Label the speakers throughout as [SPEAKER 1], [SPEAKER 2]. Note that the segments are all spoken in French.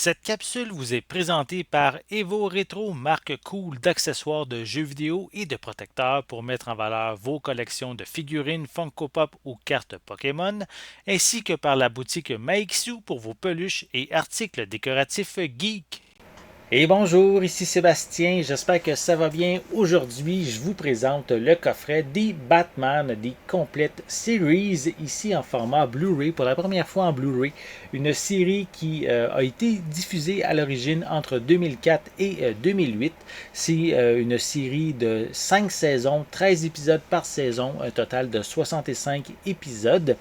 [SPEAKER 1] Cette capsule vous est présentée par Evo Retro, marque cool d'accessoires de jeux vidéo et de protecteurs pour mettre en valeur vos collections de figurines Funko Pop ou cartes Pokémon, ainsi que par la boutique Maixu pour vos peluches et articles décoratifs geek. Et bonjour, ici Sébastien, j'espère que ça va bien. Aujourd'hui, je vous présente le coffret des Batman, des Complete Series, ici en format Blu-ray, pour la première fois en Blu-ray. Une série qui a été diffusée à l'origine entre 2004 et 2008. C'est une série de 5 saisons, 13 épisodes par saison, un total de 65 épisodes.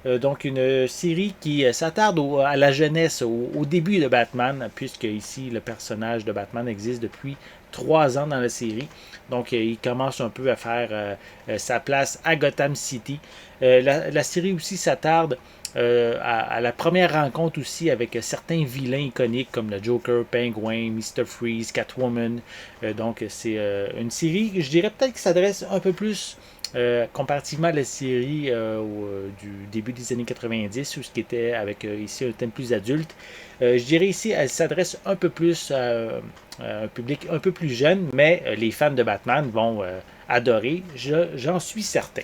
[SPEAKER 1] Donc une série qui s'attarde à la jeunesse, au début de Batman, puisque ici le personnage de Batman existe depuis 3 ans dans la série. Donc il commence un peu à faire sa place à Gotham City. La série aussi s'attarde à la première rencontre aussi avec certains vilains iconiques comme le Joker, Penguin, Mr. Freeze, Catwoman. Donc c'est une série, je dirais peut-être qui s'adresse un peu plus comparativement à la série du début des années 90, où ce qui était avec ici un thème plus adulte. Je dirais ici, elle s'adresse un peu plus à un public un peu plus jeune, mais les fans de Batman vont adorer, j'en suis certain.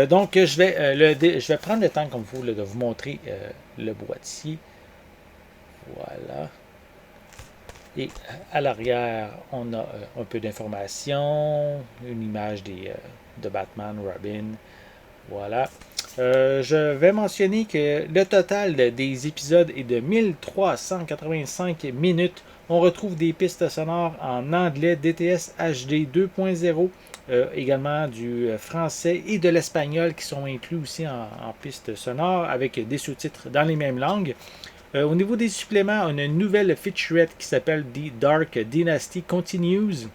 [SPEAKER 1] Donc, je vais prendre le temps, comme vous, de vous montrer le boîtier. Voilà. Et à l'arrière, on a un peu d'informations, une image de Batman, Robin. Voilà. Je vais mentionner que le total des épisodes est de 1385 minutes. On retrouve des pistes sonores en anglais DTS HD 2.0, également du français et de l'espagnol qui sont inclus aussi en pistes sonores avec des sous-titres dans les mêmes langues. Au niveau des suppléments, on a une nouvelle featurette qui s'appelle The Dark Dynasty Continues,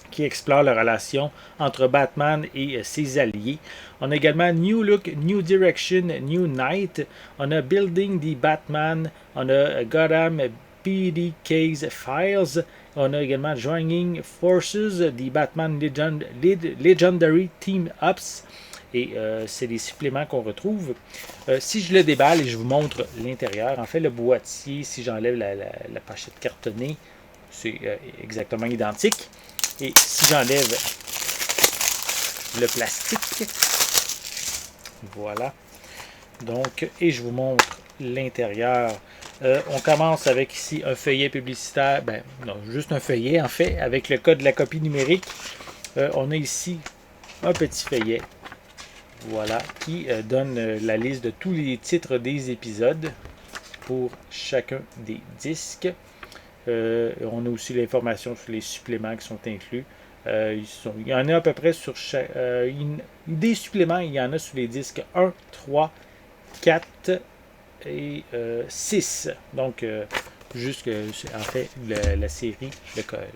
[SPEAKER 1] qui explore la relation entre Batman et ses alliés. On a également New Look, New Direction, New Night. On a Building the Batman. On a Gotham PD Case Files. On a également Joining Forces, the Batman Legendary Team Ups. Et c'est des suppléments qu'on retrouve. Si je le déballe et je vous montre l'intérieur, en fait, le boîtier, si j'enlève la pochette cartonnée, c'est exactement identique. Et si j'enlève le plastique, voilà. Donc, et je vous montre l'intérieur. On commence avec ici un feuillet publicitaire, ben non, juste un feuillet en fait, avec le code de la copie numérique. On a ici un petit feuillet, voilà, qui donne la liste de tous les titres des épisodes pour chacun des disques. On a aussi l'information sur les suppléments qui sont inclus. Il y en a à peu près sur chaque. Des suppléments, il y en a sur les disques 1, 3, 4 et 6. Donc, juste que, en fait, la série,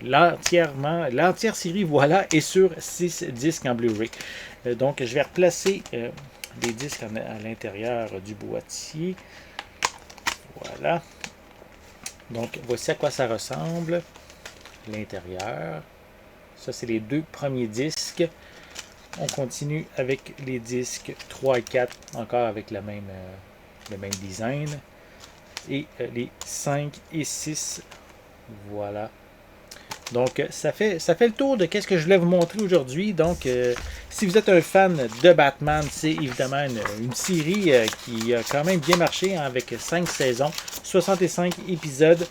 [SPEAKER 1] l'entière série, voilà, est sur 6 disques en Blu-ray. Donc, je vais replacer les disques à l'intérieur du boîtier. Voilà. Donc, voici à quoi ça ressemble. L'intérieur. Ça, c'est les 2 premiers disques. On continue avec les disques 3 et 4, encore avec le même design. Et les 5 et 6. Voilà. Donc, ça fait le tour de ce que je voulais vous montrer aujourd'hui. Donc, si vous êtes un fan de Batman, c'est évidemment une série qui a quand même bien marché, hein, avec 5 saisons, 65 épisodes.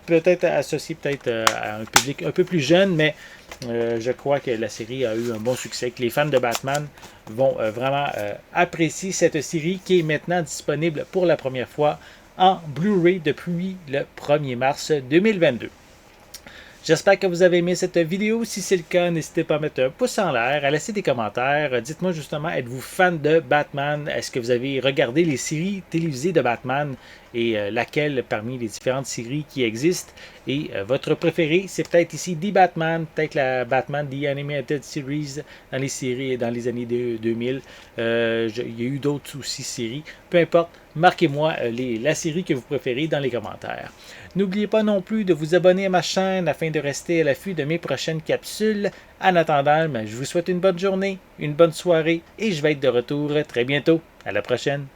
[SPEAKER 1] Peut-être associé à un public un peu plus jeune, mais je crois que la série a eu un bon succès, que les fans de Batman vont vraiment apprécier cette série qui est maintenant disponible pour la première fois en Blu-ray depuis le 1er mars 2022. J'espère que vous avez aimé cette vidéo. Si c'est le cas, n'hésitez pas à mettre un pouce en l'air, à laisser des commentaires. Dites-moi justement, êtes-vous fan de Batman? Est-ce que vous avez regardé les séries télévisées de Batman et laquelle parmi les différentes séries qui existent? Et votre préféré, c'est peut-être ici The Batman, peut-être la Batman The Animated Series dans les séries dans les années 2000. Il y a eu d'autres aussi séries. Peu importe, marquez-moi la série que vous préférez dans les commentaires. N'oubliez pas non plus de vous abonner à ma chaîne afin de rester à l'affût de mes prochaines capsules. En attendant, je vous souhaite une bonne journée, une bonne soirée et je vais être de retour très bientôt. À la prochaine!